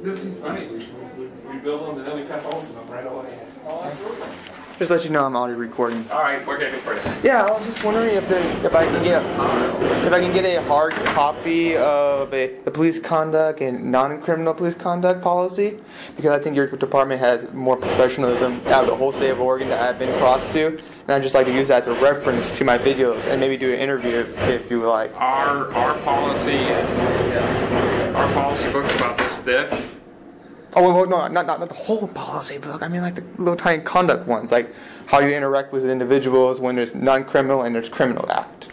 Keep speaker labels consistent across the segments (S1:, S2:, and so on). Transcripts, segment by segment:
S1: This seems funny. We build them and then we cut holes in them right away.
S2: Just let you know I'm already recording.
S1: All right, we're getting for you.
S2: Yeah, I was just wondering if I can get a hard copy of the police conduct and non-criminal police conduct policy, because I think your department has more professionalism out of the whole state of Oregon that I've been across to, and I'd just like to use that as a reference to my videos and maybe do an interview if you like.
S1: Our policy book's about this thick.
S2: Oh, well, no, not the whole policy book. I mean, like the little tiny conduct ones, like how you interact with individuals when there's non-criminal and there's criminal act.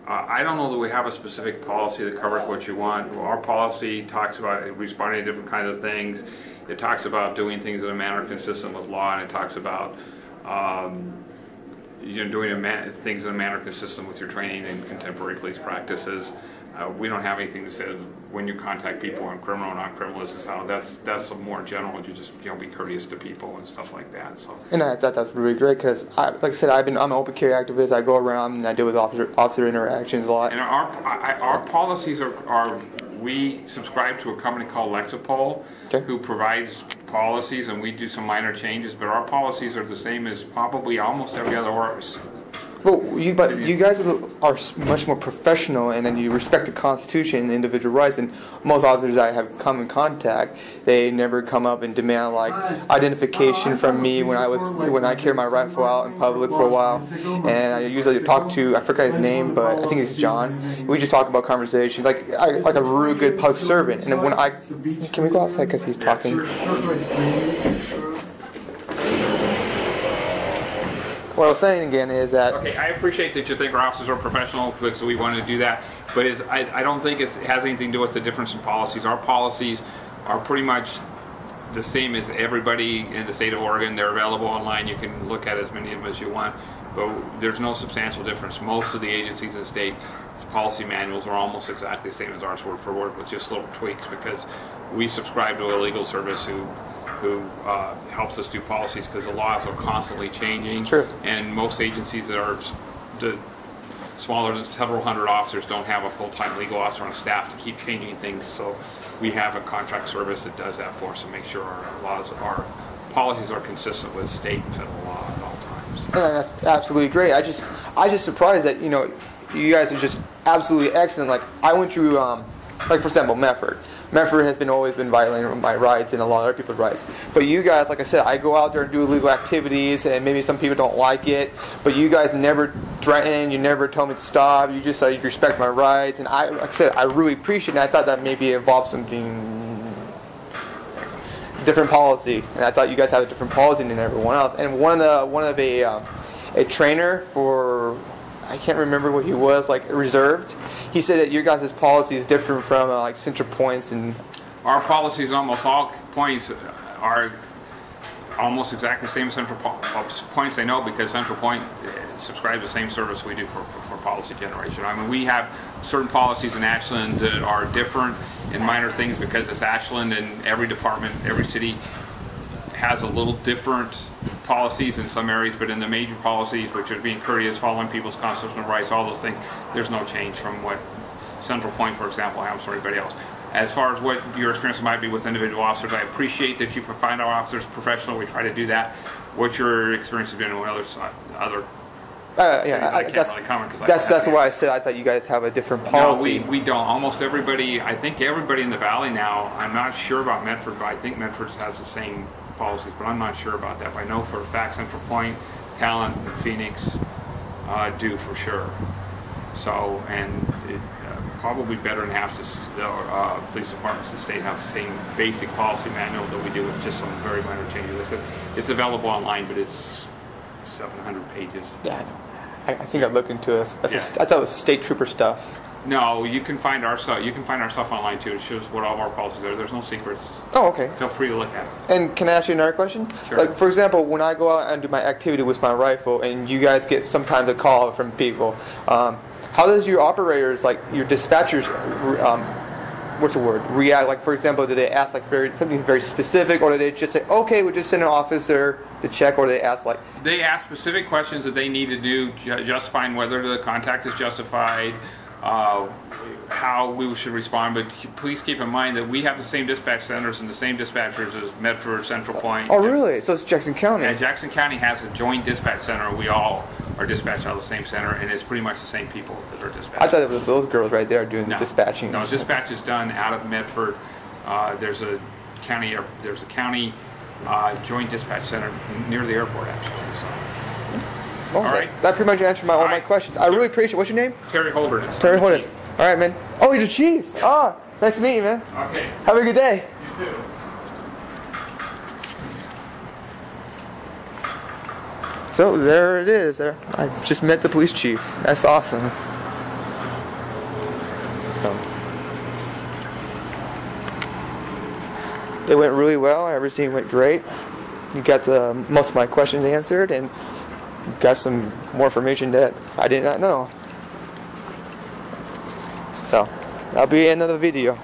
S1: I don't know that we have a specific policy that covers what you want. Our policy talks about responding to different kinds of things. It talks about doing things in a manner consistent with law, and it talks about doing things in a manner consistent with your training and contemporary police practices. We don't have anything that says when you contact people on criminal or non-criminal, this is how. That's more general. You just be courteous to people and stuff like that. So. And
S2: I thought that's really great because, like I said, I'm an open carry activist. I go around and I deal with officer interactions a lot.
S1: And our policies are we subscribe to a company called Lexipol,
S2: okay,
S1: who provides policies, and we do some minor changes. But our policies are the same as probably almost every other office.
S2: Well, you guys are much more professional, and then you respect the Constitution and individual rights. And most officers I have come in contact, they never come up and demand like identification from me when I carry my rifle out in public for a while. And I usually talk to, I forgot his name, but I think it's John. We just talk about conversations like a really good public servant. And then can we go outside because he's talking? What I was saying again is that...
S1: Okay, I appreciate that you think our officers are professional because we want to do that, but I don't think it has anything to do with the difference in policies. Our policies are pretty much the same as everybody in the state of Oregon. They're available online. You can look at as many of them as you want, but there's no substantial difference. Most of the agencies in the state policy manuals are almost exactly the same as ours, word for word, with just little tweaks, because we subscribe to a legal service who helps us do policies, because the laws are constantly changing.
S2: True.
S1: And most agencies that are smaller than several hundred officers don't have a full-time legal officer on staff to keep changing things. So we have a contract service that does that for us to make sure our policies are consistent with state and federal law at all times.
S2: Yeah, that's absolutely great. I just surprised that you guys are just absolutely excellent. Like I went through like for example Medford. Medford has always been violating my rights and a lot of other people's rights. But you guys, like I said, I go out there and do illegal activities, and maybe some people don't like it, but you guys never threaten, you never tell me to stop, you just you respect my rights, and like I said, I really appreciate it, and I thought that maybe involved something different policy, and I thought you guys have a different policy than everyone else. And one of a trainer for, I can't remember what he was, like reserved, he said that your guys' policy is different from like Central Points, and
S1: our policies, almost all points, are almost exactly the same as Central Points. They know because Central Point subscribes to the same service we do for policy generation. I mean, we have certain policies in Ashland that are different in minor things because it's Ashland, and every department, every city has a little different policies in some areas, but in the major policies, which are being courteous, following people's constitutional rights, all those things, there's no change from what Central Point, for example, has for anybody else. As far as what your experience might be with individual officers, I appreciate that you find our officers professional. We try to do that. What your experience has been with other
S2: I can't really comment, that's why I said I thought you guys have a different policy.
S1: No, we don't. Almost everybody, I think everybody in the Valley now, I'm not sure about Medford, but I think Medford has the same policies, but I'm not sure about that. But I know for a fact Central Point, Talent, and Phoenix do for sure. So, and it, probably better than half the police departments in the state have the same basic policy manual that we do, with just some very minor changes. It's available online, but it's 700 pages.
S2: Yeah, I think I looked into it. I thought it was state trooper stuff.
S1: No, you can find our stuff. You can find our stuff online too. It shows what all of our policies are. There's no secrets.
S2: Oh, okay.
S1: Feel free to look at it.
S2: And can I ask you another question?
S1: Sure.
S2: Like, for example, when I go out and do my activity with my rifle, and you guys get sometimes a call from people, how does your operators, like your dispatchers, what's the word? React? Like, for example, do they ask like something very specific, or do they just say, okay, we'll just send an officer to check, or do they ask like?
S1: They ask specific questions that they need to do, justifying whether the contact is justified, how we should respond, but please keep in mind that we have the same dispatch centers and the same dispatchers as Medford, Central Point.
S2: Oh, really? So it's Jackson County?
S1: Yeah, Jackson County has a joint dispatch center. We all are dispatched out of the same center, and it's pretty much the same people that are dispatched.
S2: I thought it was those girls right there doing the dispatching.
S1: No, dispatch is done out of Medford. There's a county joint dispatch center near the airport, actually. So.
S2: Well,
S1: all right.
S2: That pretty much answered all my questions. I really appreciate it. What's your name?
S1: Terry Holderness.
S2: Terry Holderness. All right, man. Oh, you're the chief. Oh, nice to meet you, man.
S1: Okay.
S2: Have a good day.
S1: You too.
S2: So there it is. There, I just met the police chief. That's awesome. So it went really well. Everything went great. You got most of my questions answered, and got some more information that I did not know. So that'll be another video.